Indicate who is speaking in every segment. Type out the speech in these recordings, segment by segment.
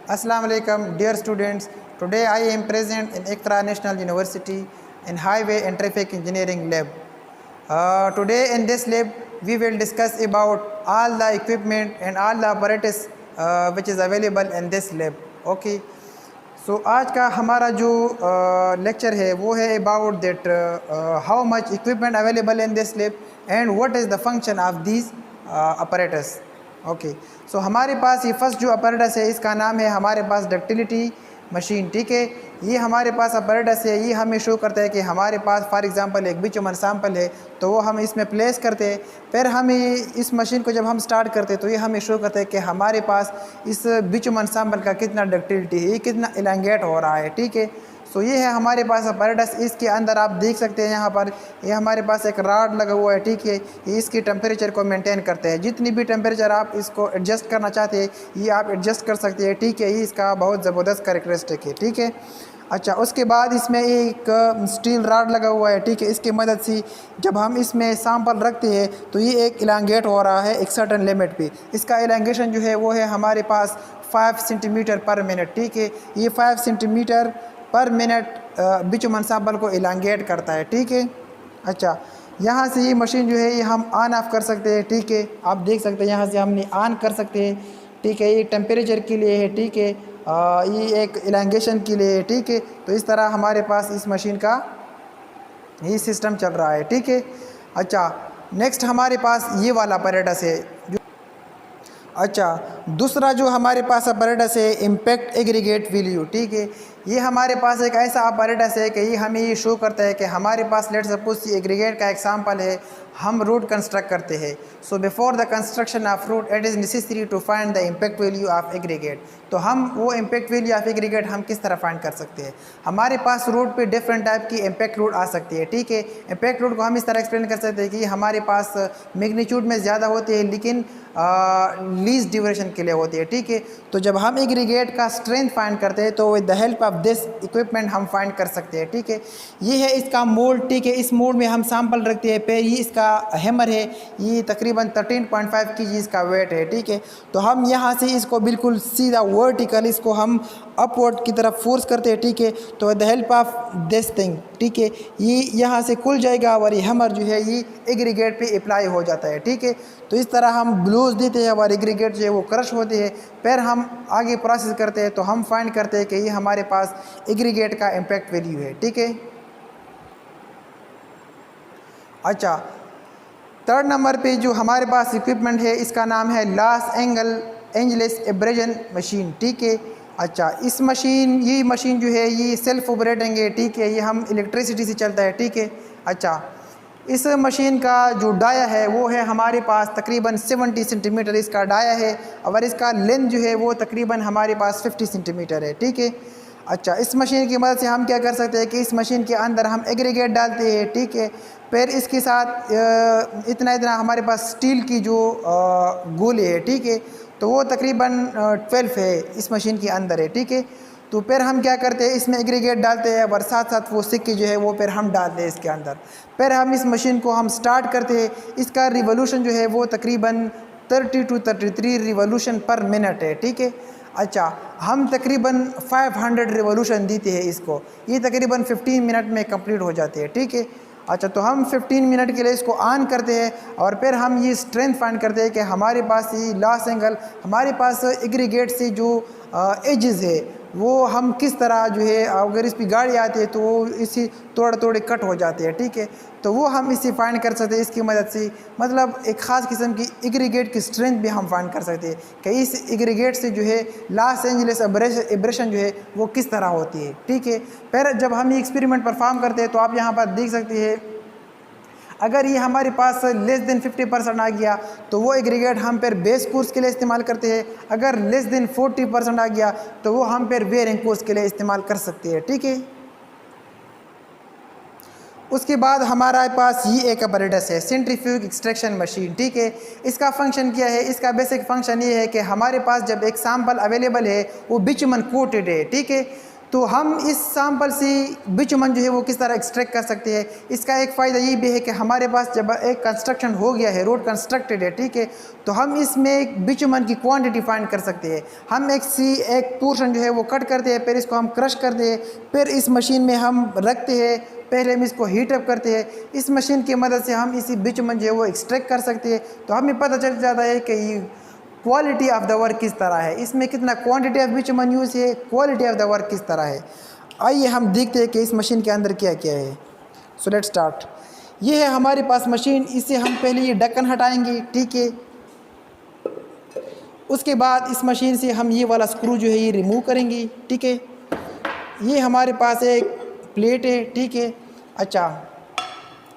Speaker 1: Assalamu alaikum, dear students. Today I am present in Iqra National University in Highway and Traffic Engineering Lab. Today in this lab we will discuss about all the equipment and all the apparatus which is available in this lab. Okay. So आज का हमारा जो lecture है वो है about that how much equipment available in this lab and what is the function of these apparatus. Okay so हमारे पास ये first जो अपरेटस है इसका नाम है हमारे पास डक्टिलिटी मशीन। ठीक है, ये हमारे पास अपरेटस है, ये हमें शो करता है कि हमारे पास फॉर एग्जांपल एक बिचुमन सैंपल है तो वो हम इसमें प्लेस करते हैं। फिर हमें इस मशीन को जब हम स्टार्ट करते हैं तो ये हमें शो करता है कि हमारे पास इस बिचुमन सैंपल का कितना डक्टिलिटी है, ये कितना इलांगेट हो रहा है। ठीक है, सो ये है हमारे पास अपरेटस। इसके अंदर आप देख सकते हैं यहाँ पर ये हमारे पास एक रॉड लगा हुआ है। ठीक है, ये इसकी टेम्परेचर को मेंटेन करते हैं। जितनी भी टेम्परेचर आप इसको एडजस्ट करना चाहते हैं ये आप एडजस्ट कर सकते हैं। ठीक है, ये इसका बहुत ज़बरदस्त कैरेक्टरिस्टिक है। ठीक है, अच्छा उसके बाद इसमें एक स्टील रॉड लगा हुआ है। ठीक है, इसकी मदद से जब हम इसमें सैंपल रखते हैं तो ये एक इलांगेट हो रहा है एक सर्टन लिमिट पे। इसका इलांगेशन जो है वो है हमारे पास 5 सेंटीमीटर पर मिनट। ठीक है, ये 5 सेंटीमीटर पर मिनट बिचुमन सैंपल को इलांगेट करता है। ठीक है, अच्छा यहाँ से ये मशीन जो है ये हम ऑन ऑफ कर सकते हैं। ठीक है, आप देख सकते हैं यहाँ से हमने ऑन कर सकते हैं। ठीक है, ये टेम्परेचर के लिए है। ठीक है, ये एक इलांगेशन के लिए है। ठीक है, तो इस तरह हमारे पास इस मशीन का ये सिस्टम चल रहा है। ठीक है, अच्छा नेक्स्ट हमारे पास ये वाला अपरेटस है जो अच्छा दूसरा जो हमारे पास अपरेटस है इम्पैक्ट एग्रीगेट वैल्यू। ठीक है, ये हमारे पास एक ऐसा अपरेटस है कि ये हमें ये शो करता है कि हमारे पास लेट सपोज एग्रीगेट का एग्जांपल है, हम रोड कंस्ट्रक्ट करते हैं। So before the construction of road it is necessary to find the impact value of aggregate. तो हम वो इम्पैक्ट वैल्यू ऑफ एग्रीगेट हम किस तरह फाइंड कर सकते हैं। हमारे पास रोड पे डिफरेंट टाइप की इम्पैक्ट लोड आ सकती है। ठीक है, इम्पैक्ट लोड को हम इस तरह एक्सप्लेन कर सकते हैं कि हमारे पास मैग्नीट्यूड में ज़्यादा होती है लेकिन लीस्ट ड्यूरेशन के लिए होती है। ठीक है, तो जब हम एग्रीगेट का स्ट्रेंथ फाइंड करते हैं तो with the help of this equipment हम फाइंड कर सकते हैं। ठीक है, ये है इसका मोल्ड। ठीक है, इस मोल्ड में हम सैंपल रखते हैं। फिर ये इसका हैमर है, ये तकरीबन 13.5 kg इसका वेट है। ठीक है, तो हम यहाँ से इसको बिल्कुल सीधा वर्टिकल इसको हम अपवर्ड की तरफ फोर्स करते हैं। ठीक है, तो with the help of this thing ठीक है ये यहाँ से खुल जाएगा और ये हैमर जो है ये एग्रीगेट पे अप्लाई हो जाता है। ठीक है, तो इस तरह हम ब्लोज देते हैं और एग्रीगेट जो है वो क्रश होते हैं। फिर हम आगे प्रोसेस करते हैं तो हम फाइंड करते हैं कि ये हमारे पास एग्रीगेट का इम्पैक्ट वैल्यू है। ठीक है, अच्छा थर्ड नंबर पे जो हमारे पास इक्विपमेंट है इसका नाम है लॉस एंजलिस एब्रेजन मशीन। ठीक है, अच्छा इस मशीन ये मशीन जो है ये सेल्फ ऑपरेटिंग है। ठीक है, ये हम इलेक्ट्रिसिटी से चलता है। ठीक है, अच्छा इस मशीन का जो डाया है वो है हमारे पास तकरीबन 70 सेंटीमीटर इसका डाया है और इसका लेंथ जो है वो तकरीबन हमारे पास 50 सेंटीमीटर है। ठीक है, अच्छा इस मशीन की मदद से हम क्या कर सकते हैं कि इस मशीन के अंदर हम एग्रीगेट डालते हैं। ठीक है, फिर इसके साथ इतना हमारे पास स्टील की जो गोले है। ठीक है, तो वो तकरीबन 12 है इस मशीन के अंदर है। ठीक है, तो फिर हम क्या करते हैं इसमें एग्रीगेट डालते हैं और साथ साथ वो सिक्के जो है वो फिर हम डालते हैं इसके अंदर। फिर हम इस मशीन को हम स्टार्ट करते हैं। इसका रिवोल्यूशन जो है वो तकरीबन 30 to 33 रिवोल्यूशन पर मिनट है। ठीक है, अच्छा हम तकरीबन 500 रिवोल्यूशन देते हैं इसको, ये तकरीबन 15 मिनट में कंप्लीट हो जाते हैं। ठीक है, अच्छा तो हम 15 मिनट के लिए इसको ऑन करते हैं और फिर हम ये स्ट्रेंथ फाइंड करते हैं कि हमारे पास ये लॉस एंगल हमारे पास एग्रीगेट से जो एजेस है वो हम किस तरह जो है अगर इस पर गाड़ी आती है तो वो इसी थोड़े कट हो जाते हैं। ठीक है, तो वो हम इसे फाइंड कर सकते हैं इसकी मदद से, मतलब एक ख़ास किस्म की एग्रीगेट की स्ट्रेंथ भी हम फाइंड कर सकते हैं कि इस एग्रीगेट से जो है लॉस एंजलिस एब्रेशन जो है वो किस तरह होती है। ठीक है, फिर जब हम ये एक्सपेरिमेंट परफॉर्म करते हैं तो आप यहाँ पर देख सकते हैं अगर ये हमारे पास लेस देन 50% आ गया तो वो एग्रीगेट हम फिर बेस कोर्स के लिए इस्तेमाल करते हैं। अगर लेस देन 40% आ गया तो वो हम फिर बेयरिंग कोर्स के लिए इस्तेमाल कर सकते हैं। ठीक है, उसके बाद हमारे पास ये एक अपरेटस है सेंट्रीफ्यूज एक्सट्रैक्शन मशीन। ठीक है, इसका फंक्शन क्या है, इसका बेसिक फंक्शन ये है कि हमारे पास जब एक सैंपल अवेलेबल है वो बिचुमन कोटेड है। ठीक है, तो हम इस सैंपल से बिचुमन जो है वो किस तरह एक्सट्रैक्ट कर सकते हैं। इसका एक फ़ायदा ये भी है कि हमारे पास जब एक कंस्ट्रक्शन हो गया है, रोड कंस्ट्रक्टेड है, ठीक है, तो हम इसमें एक बिचुमन की क्वांटिटी फाइंड कर सकते हैं। हम एक पोर्शन जो है वो कट करते हैं, फिर इसको हम क्रश करते हैं, फिर इस मशीन में हम रखते हैं, पहले हम इसको हीटअप करते हैं। इस मशीन की मदद से हम इसी बिचुमन जो है वो एक्सट्रैक्ट कर सकते हैं। तो हमें पता चल जाता है कि ये क्वालिटी ऑफ द वर्क किस तरह है, इसमें कितना क्वांटिटी ऑफ बिचुमन यूज़ है, क्वालिटी ऑफ द वर्क किस तरह है। आइए हम देखते हैं कि इस मशीन के अंदर क्या क्या है। So let's start. ये है हमारे पास मशीन। इससे हम पहले ये ढक्कन हटाएंगे, ठीक है। उसके बाद इस मशीन से हम ये वाला स्क्रू जो है ये रिमूव करेंगे, ठीक है। ये हमारे पास एक प्लेट है, ठीक है। अच्छा,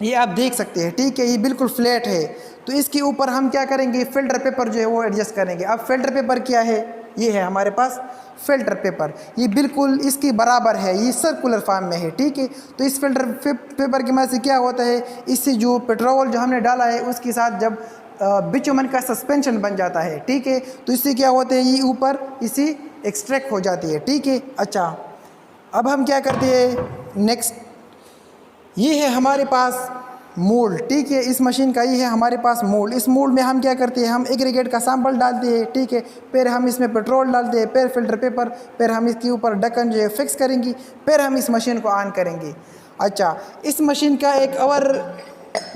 Speaker 1: ये आप देख सकते हैं, ठीक है, ये बिल्कुल फ्लैट है। तो इसके ऊपर हम क्या करेंगे, फ़िल्टर पेपर जो है वो एडजस्ट करेंगे। अब फ़िल्टर पेपर क्या है, ये है हमारे पास फ़िल्टर पेपर। ये बिल्कुल इसके बराबर है, ये सर्कुलर फॉर्म में है, ठीक है। तो इस फ़िल्टर पेपर की मदद से क्या होता है, इससे जो पेट्रोल जो हमने डाला है उसके साथ जब बिचुमन का सस्पेंशन बन जाता है, ठीक है, तो इससे क्या होता है, ये ऊपर इसी एक्सट्रैक्ट हो जाती है, ठीक है। अच्छा, अब हम क्या करते हैं नेक्स्ट, ये है हमारे पास मोल्ड, ठीक है। इस मशीन का ये है हमारे पास मोल्ड। इस मोल्ड में हम क्या करते हैं, हम एग्रीगेट का सैंपल डालते हैं, ठीक है, फिर हम इसमें पेट्रोल डालते हैं, फिर फ़िल्टर पेपर, फिर हम इसके ऊपर ढक्कन जो है फिक्स करेंगे, फिर हम इस मशीन को ऑन करेंगे। अच्छा, इस मशीन का एक और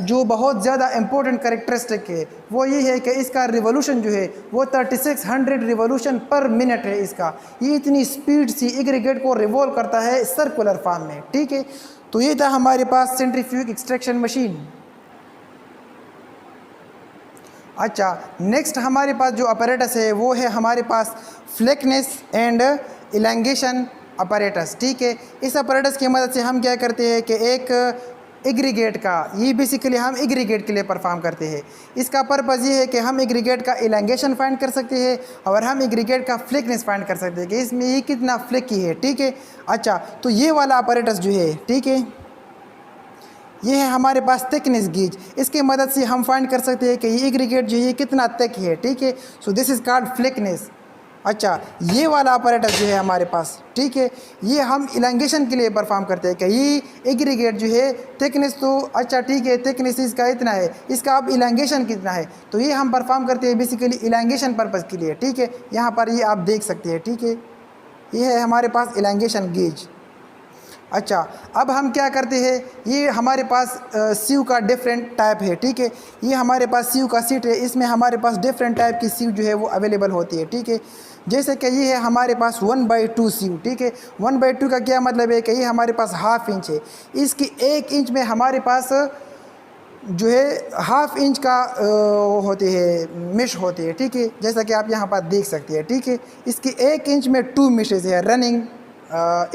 Speaker 1: जो बहुत ज़्यादा इम्पोर्टेंट कैरेक्टरिस्टिक है वो ये है कि इसका रिवोल्यूशन जो है वो 3600 रिवोल्यूशन पर मिनट है इसका। ये इतनी स्पीड से एग्रीगेट को रिवॉल्व करता है सर्कुलर फॉर्म में, ठीक है। तो ये था हमारे पास सेंट्रीफ्यूज एक्सट्रैक्शन मशीन। अच्छा, नेक्स्ट हमारे पास जो अपैरेटस है वो है हमारे पास फ्लेकनेस एंड इलैंगेशन अपैरेटस, ठीक है। इस अपैरेटस की मदद से हम क्या करते हैं कि एक एग्रीगेट का, ये बेसिकली हम एग्रीगेट के लिए परफॉर्म करते हैं। इसका पर्पज़ ये है कि हम एग्रीगेट का इलैंगेशन फाइंड कर सकते हैं और हम एग्रीगेट का फ्लिकनेस फाइंड कर सकते हैं कि इसमें ये कितना फ्लिकी है, ठीक है। अच्छा, तो ये वाला अपैरेटस जो है, ठीक है, ये है हमारे पास थिकनेस गेज। इसके मदद से हम फाइंड कर सकते हैं कि ये एग्रीगेट जो है कितना थिक है, ठीक है। So this is called thickness. अच्छा, ये वाला अपैरेटस जो है हमारे पास, ठीक है, ये हम इलैंगेशन के लिए परफॉर्म करते हैं कि ये एग्रीगेट जो है थिकनेस, तो अच्छा ठीक है, थिकनेस इसका इतना है, इसका अब इलैंगेशन कितना है, तो ये हम परफॉर्म करते हैं बेसिकली इलैंगेशन पर्पज़ के लिए, ठीक है। यहाँ पर ये आप देख सकते हैं, ठीक है, ये है हमारे पास इलैंगेशन गेज। अच्छा, अब हम क्या करते हैं, ये हमारे पास सीव का डिफरेंट टाइप है, ठीक है। ये हमारे पास सीव का सीट है, इसमें हमारे पास डिफरेंट टाइप की सीव जो है वो अवेलेबल होती है, ठीक है। जैसे कि ये है हमारे पास 1/2 सीव, ठीक है। 1/2 का क्या मतलब है कि ये हमारे पास 1/2 इंच है। इसकी 1 इंच में हमारे पास जो है 1/2 इंच का होती है मिश होती है, ठीक है, जैसा कि आप यहाँ पर देख सकते हैं, ठीक है। इसकी 1 इंच में 2 मिशेज है रनिंग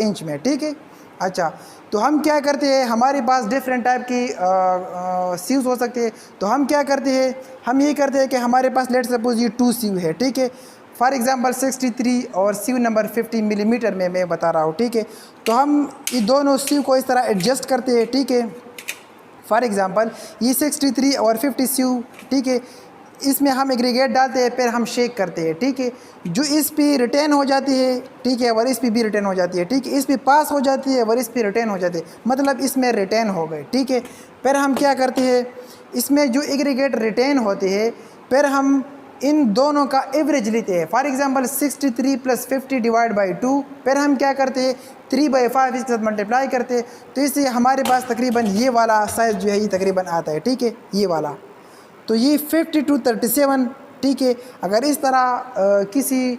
Speaker 1: इंच में, ठीक है। अच्छा, तो हम क्या करते हैं, हमारे पास डिफरेंट टाइप की सीव्स हो सकते हैं। तो हम क्या करते हैं, हम ये करते हैं कि हमारे पास लेट सपोज ये 2 सीव है, ठीक है। फॉर एग्जांपल 63 और सीव नंबर 50 मिलीमीटर में मैं बता रहा हूँ, ठीक है। तो हम ये दोनों सीव को इस तरह एडजस्ट करते हैं, ठीक है। फॉर एग्जांपल ये 63 और 50 सीव, ठीक है, इसमें हम एग्रीगेट डालते हैं, फिर हम शेक करते हैं, ठीक है। जो इस पे रिटेन हो जाती है, ठीक है, और इस पे भी रिटेन हो जाती है, ठीक है। इस पे पास हो जाती है और इस पे रिटेन हो जाती है, मतलब इसमें रिटेन हो गए, ठीक है। फिर हम क्या करते हैं, इसमें जो एग्रीगेट रिटेन होते हैं, फिर हम इन दोनों का एवरेज लेते हैं। फॉर एग्जांपल 63 + 50 / 2, फिर हम क्या करते हैं 3/5 इसके साथ मल्टीप्लाई करते हैं, तो इससे हमारे पास तकरीबन ये वाला साइज़ जो है ये तकरीबन आता है, ठीक है, ये वाला। तो ये 5237, ठीक है। अगर इस तरह किसी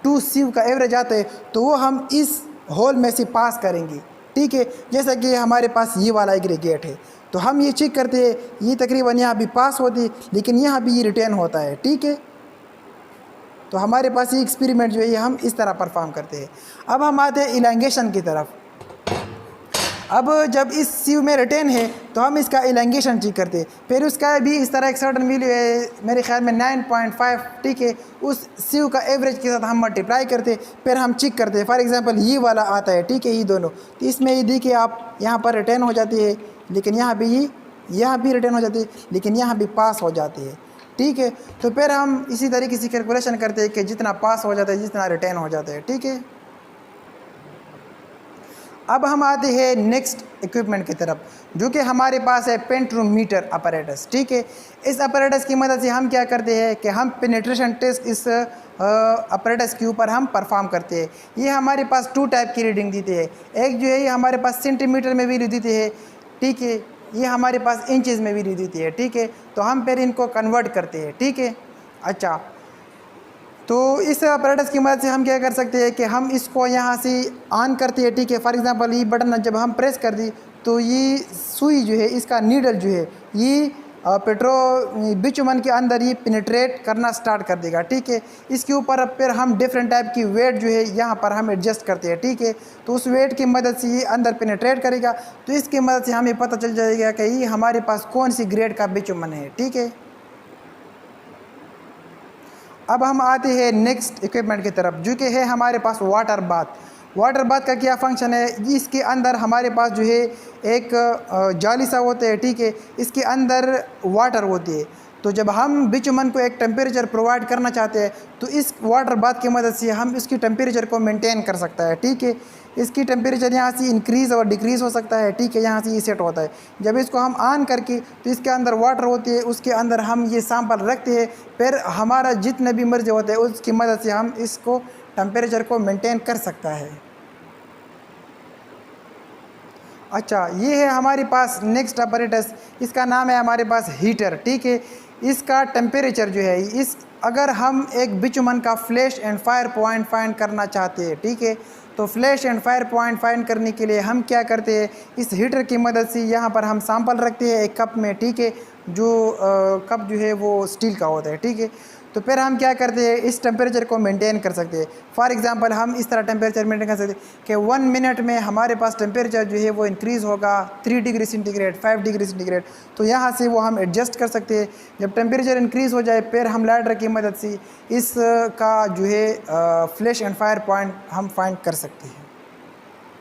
Speaker 1: 2 सीव का एवरेज आता है तो वो हम इस होल में से पास करेंगे, ठीक है। जैसा कि हमारे पास ये वाला एग्रीगेट है, तो हम ये चेक करते हैं, ये तकरीबन यहाँ भी पास होती है, लेकिन यहाँ भी ये रिटेन होता है, ठीक है। तो हमारे पास ये एक्सपेरिमेंट जो है ये हम इस तरह परफॉर्म करते हैं। अब हम आते हैं इलैंगेशन की तरफ। अब जब इस सीव में रिटेन है तो हम इसका इलैंगेशन चेक करते हैं, फिर उसका भी इस तरह एक सर्टन वैल्यू है, मेरे ख्याल में 9.5, ठीक है, उस सीव का एवरेज के साथ हम मल्टीप्लाई करते हैं, फिर हम चेक करते हैं। फॉर एग्जांपल ये वाला आता है, ठीक है, ये दोनों, तो इसमें ये देखिए आप यहाँ पर रिटेन हो जाती है, लेकिन यहाँ भी रिटेन हो जाती है, लेकिन यहाँ भी पास हो जाती है, ठीक है। तो फिर हम इसी तरीके से कैलकुलेशन करते हैं कि जितना पास हो जाता है जितना रिटेन हो जाता है, ठीक है। अब हम आते हैं नेक्स्ट इक्विपमेंट की तरफ, जो कि हमारे पास है पेंट्रोमीटर अपैरेटस। ठीक है, इस अपैरेटस की मदद से हम क्या करते हैं कि हम पेनिट्रेशन टेस्ट इस अपैरेटस के ऊपर हम परफॉर्म करते हैं। ये हमारे पास 2 टाइप की रीडिंग देते हैं। एक जो है ये हमारे पास सेंटीमीटर में भी रीड देते हैं, ठीक है, ये हमारे पास इंचेस में भी रीड देती है। ठीक है, तो हम फिर इनको कन्वर्ट करते हैं। ठीक है, अच्छा, तो इस अपैरेटस की मदद से हम क्या कर सकते हैं कि हम इसको यहाँ से ऑन करते हैं। ठीक है, फॉर एग्जांपल ये बटन जब हम प्रेस कर दी तो ये सुई जो है, इसका नीडल जो है, ये बिचुमन के अंदर ये पेनिट्रेट करना स्टार्ट कर देगा। ठीक है, इसके ऊपर अब फिर हम डिफरेंट टाइप की वेट जो है यहाँ पर हम एडजस्ट करते हैं। ठीक है, तो उस वेट की मदद से ये अंदर पेनिट्रेट करेगा, तो इसकी मदद से हमें पता चल जाएगा कि ये हमारे पास कौन सी ग्रेड का बिचुमन है। ठीक है, अब हम आते हैं नेक्स्ट इक्विपमेंट की तरफ, जो कि है हमारे पास वाटर बाथ। वाटर बाथ का क्या फंक्शन है, इसके अंदर हमारे पास जो है एक जाली सा होता है। ठीक है, इसके अंदर वाटर होती है, तो जब हम बिचुमन को एक टेम्परेचर प्रोवाइड करना चाहते हैं तो इस वाटर बाथ की मदद से हम इसकी टेम्परेचर को मेंटेन कर सकता है। ठीक है, इसकी टेम्परेचर यहाँ से इंक्रीज़ और डिक्रीज़ हो सकता है। ठीक है, यहाँ से ये सेट होता है। जब इसको हम ऑन करके तो इसके अंदर वाटर होती है, उसके अंदर हम ये सैंपल रखते हैं, फिर हमारा जितने भी मर्ज़ी होते हैं उसकी मदद से हम इसको टेम्परेचर को मेंटेन कर सकता है। अच्छा, ये है हमारे पास नेक्स्ट अपैरेटस, इसका नाम है हमारे पास हीटर। ठीक है, इसका टेम्परेचर जो है, इस अगर हम एक बिचुमन का flash and fire point find करना चाहते हैं, ठीक है, तो flash and fire point find करने के लिए हम क्या करते हैं, इस हीटर की मदद से यहाँ पर हम सैंपल रखते हैं एक कप में। ठीक है, जो कप जो है वो स्टील का होता है। ठीक है, तो फिर हम क्या करते हैं, इस टेम्परेचर को मेंटेन कर सकते हैं। फॉर एग्जांपल हम इस तरह टेम्परेचर मेंटेन कर सकते हैं कि 1 मिनट में हमारे पास टेम्परेचर जो है वो इंक्रीज़ होगा 3 डिग्री सेंटीग्रेड, 5 डिग्री सेंटीग्रेड, तो यहाँ से वो हम एडजस्ट कर सकते हैं। जब टेम्परेचर इंक्रीज़ हो जाए फिर हम लाइटर की मदद से इस का जो है फ्लैश एंड फायर पॉइंट हम फाइंड कर सकते हैं।